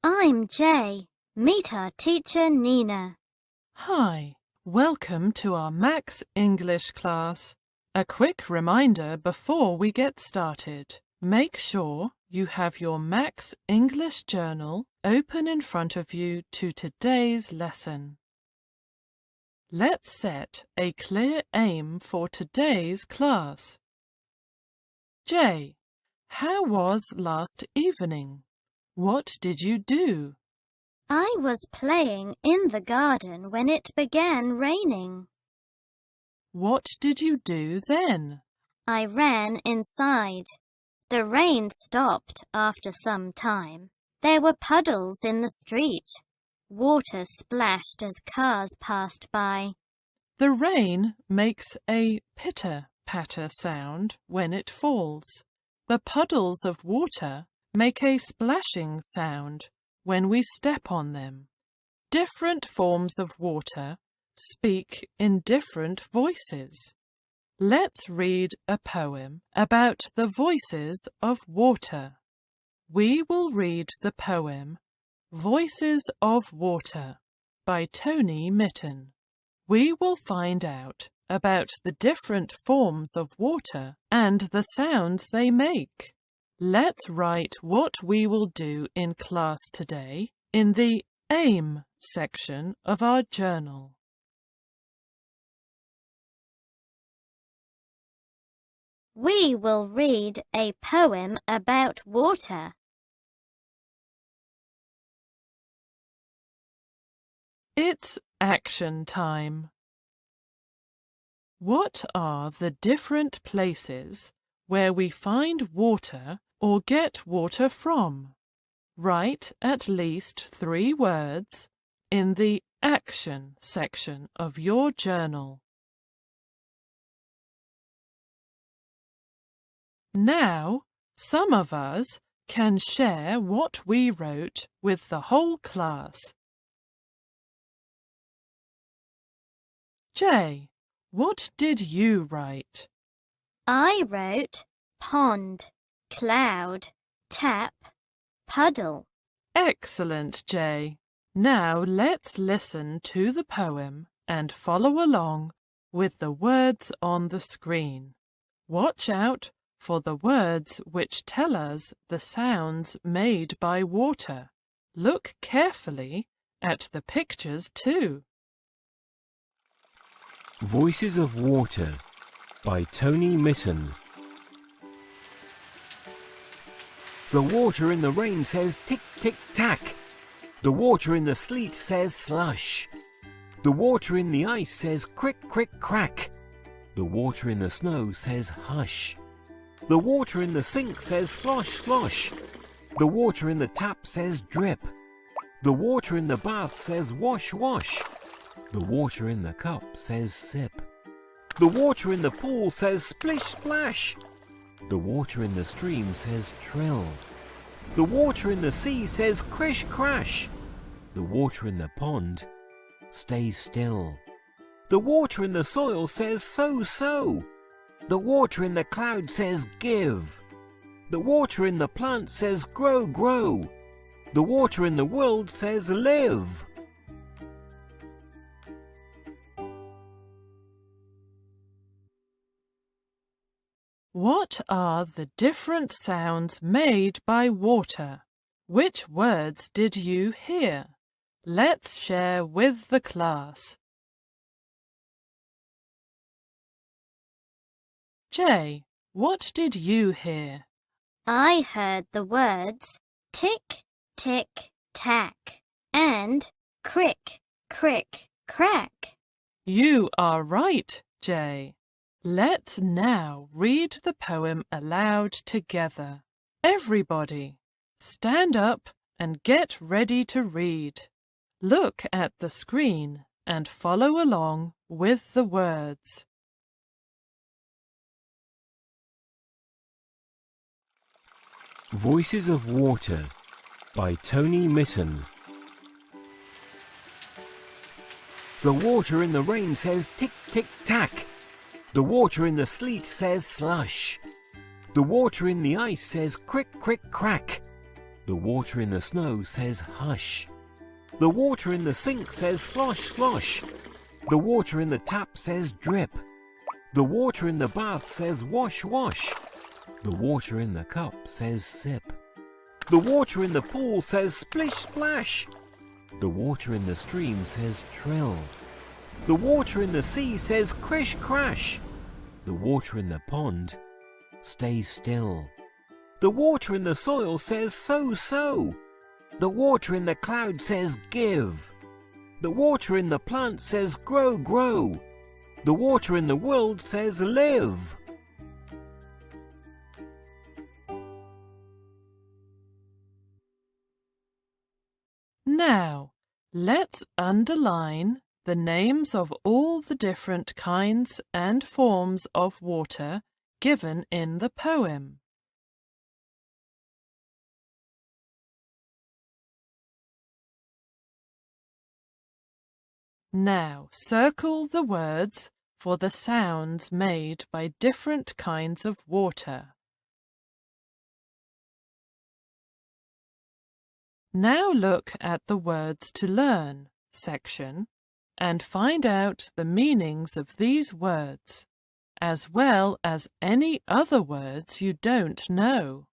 I'm Jay. Meet our teacher, Nina. Hi, welcome to our Max English class. A quick reminder before we get started. Make sure you have your Max English journal open in front of you to today's lesson. Let's set a clear aim for today's class. Jay, how was last evening? What did you do? I was playing in the garden when it began raining. What did you do then? I ran inside. The rain stopped after some time. There were puddles in the street. Water splashed as cars passed by. The rain makes a pitter-patter sound when it falls. The puddles of water make a splashing sound when we step on them. Different forms of water speak in different voices. Let's read a poem about the voices of water. We will read the poem Voices of Water by Tony Mitten. We will find out about the different forms of water and the sounds they make. Let's write what we will do in class today in the AIM section of our journal. We will read a poem about water. It's action time. What are the different places where we find water or get water from? Write at least 3 words in the action section of your journal. Now, some of us can share what we wrote with the whole class. Jay, what did you write? I wrote pond, cloud, tap, puddle. Excellent, Jay. Now let's listen to the poem and follow along with the words on the screen. Watch out for the words which tell us the sounds made by water. Look carefully at the pictures too. Voices of Water by Tony Mitten. The water in the rain says tick, tick, tack. The water in the sleet says slush. The water in the ice says crick, crick, crack. The water in the snow says hush. The water in the sink says slosh, slosh. The water in the tap says drip. The water in the bath says wash, wash. The water in the cup says sip. The water in the pool says splish, splash. The water in the stream says trill. The water in the sea says crish, crash. The water in the pond stays still. The water in the soil says so, so. The water in the cloud says give. The water in the plant says grow, grow. The water in the world says live. What are the different sounds made by water? Which words did you hear? Let's share with the class. Jay, what did you hear? I heard the words tick, tick, tack and crick, crick, crack. You are right, Jay. Let's now read the poem aloud together. Everybody, stand up and get ready to read. Look at the screen and follow along with the words. Voices of Water by Tony Mitten. The water in the rain says tick, tick, tack. The water in the sleet says slush. The water in the ice says crick, crick, crack. The water in the snow says hush. The water in the sink says slosh, slosh. The water in the tap says drip. The water in the bath says wash, wash. The water in the cup says sip. The water in the pool says splish, splash. The water in the stream says trill. The water in the sea says crish, crash. The water in the pond, stay still. The water in the soil says so, so. The water in the cloud says give. The water in the plant says grow, grow. The water in the world says live. Now, let's underline the names of all the different kinds and forms of water given in the poem. Now, circle the words for the sounds made by different kinds of water. Now look at the Words to Learn section and find out the meanings of these words, as well as any other words you don't know.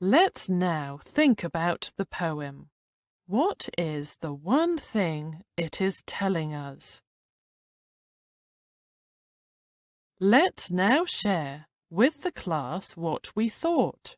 Let's now think about the poem. What is the one thing it is telling us? Let's now share with the class what we thought.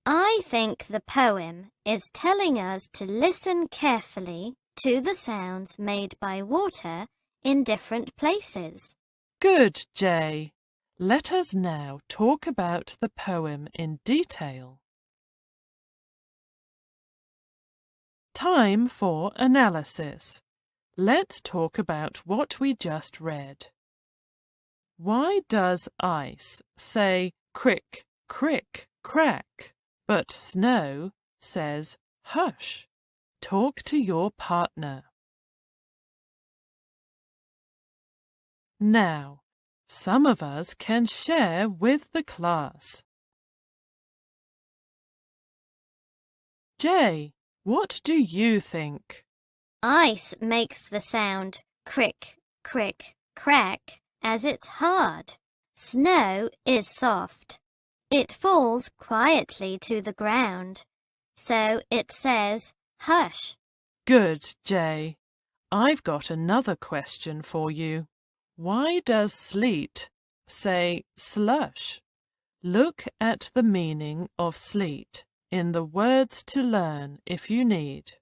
I think the poem is telling us to listen carefully to the sounds made by water in different places. Good, Jay. Let us now talk about the poem in detail. Time for analysis. Let's talk about what we just read. Why does ice say crick, crick, crack, but snow says hush? Talk to your partner. Now, some of us can share with the class. Jay, what do you think? Ice makes the sound crick, crick, crack as it's hard. Snow is soft. It falls quietly to the ground, so it says hush. Good, Jay. I've got another question for you. Why does sleet say slush? Look at the meaning of sleet in the Words to Learn if you need.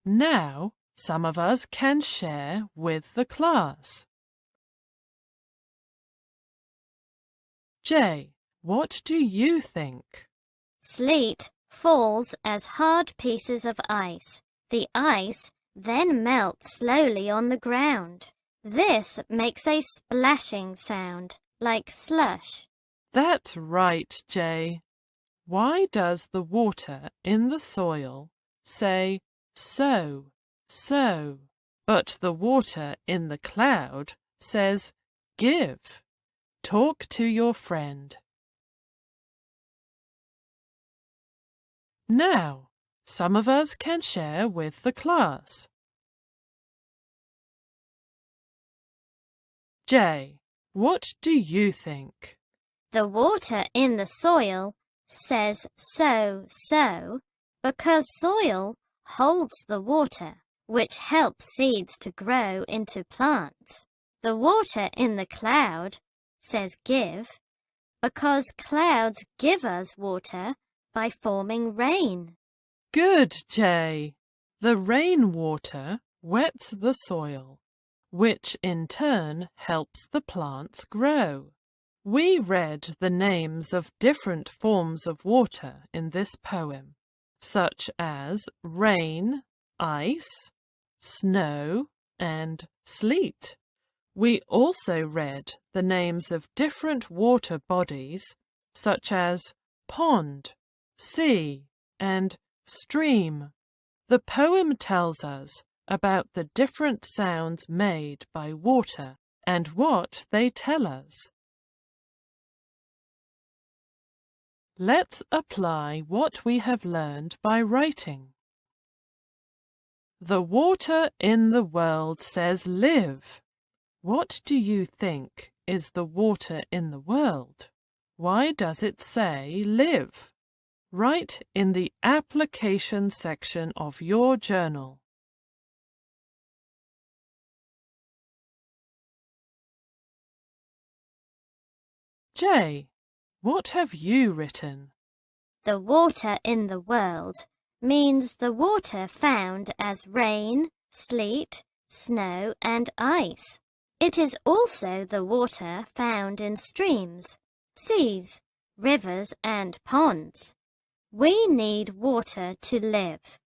Now, some of us can share with the class. Jay, what do you think? Sleet falls as hard pieces of ice. The ice then melts slowly on the ground. This makes a splashing sound, like slush. That's right, Jay. Why does the water in the soil say so, so, but the water in the cloud says give? Talk to your friend. Now, some of us can share with the class. Jay, what do you think? The water in the soil says so, so, because soil holds the water, which helps seeds to grow into plants. The water in the cloud says give, because clouds give us water by forming rain. Good, Jay. The rainwater wets the soil, which in turn helps the plants grow. We read the names of different forms of water in this poem, such as rain, ice, snow, and sleet. We also read the names of different water bodies, such as pond, sea, and stream. The poem tells us about the different sounds made by water and what they tell us. Let's apply what we have learned by writing. The water in the world says live. What do you think is the water in the world? Why does it say live? Write in the application section of your journal. J. What have you written? The water in the world means the water found as rain, sleet, snow and ice. It is also the water found in streams, seas, rivers and ponds. We need water to live.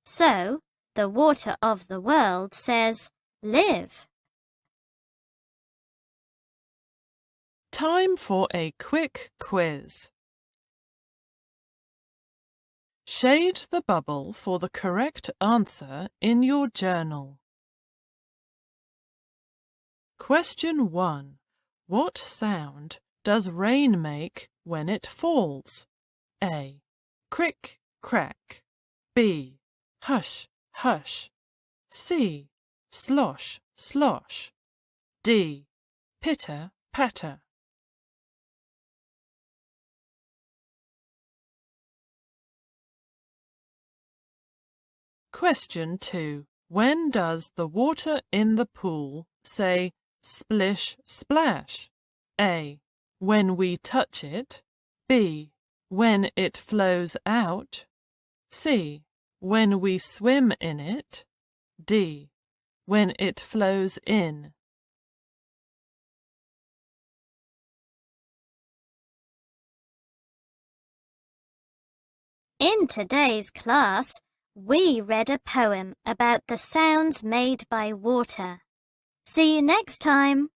So, the water of the world says live. Time for a quick quiz. Shade the bubble for the correct answer in your journal. Question 1. What sound does rain make when it falls? A. Crick, crack. B. Hush, hush. C. Slosh, slosh. D. Pitter, patter. Question 2. When does the water in the pool say splish, splash? A. When we touch it. B. When it flows out. C. When we swim in it. D. When it flows in. In today's class, we read a poem about the sounds made by water. See you next time.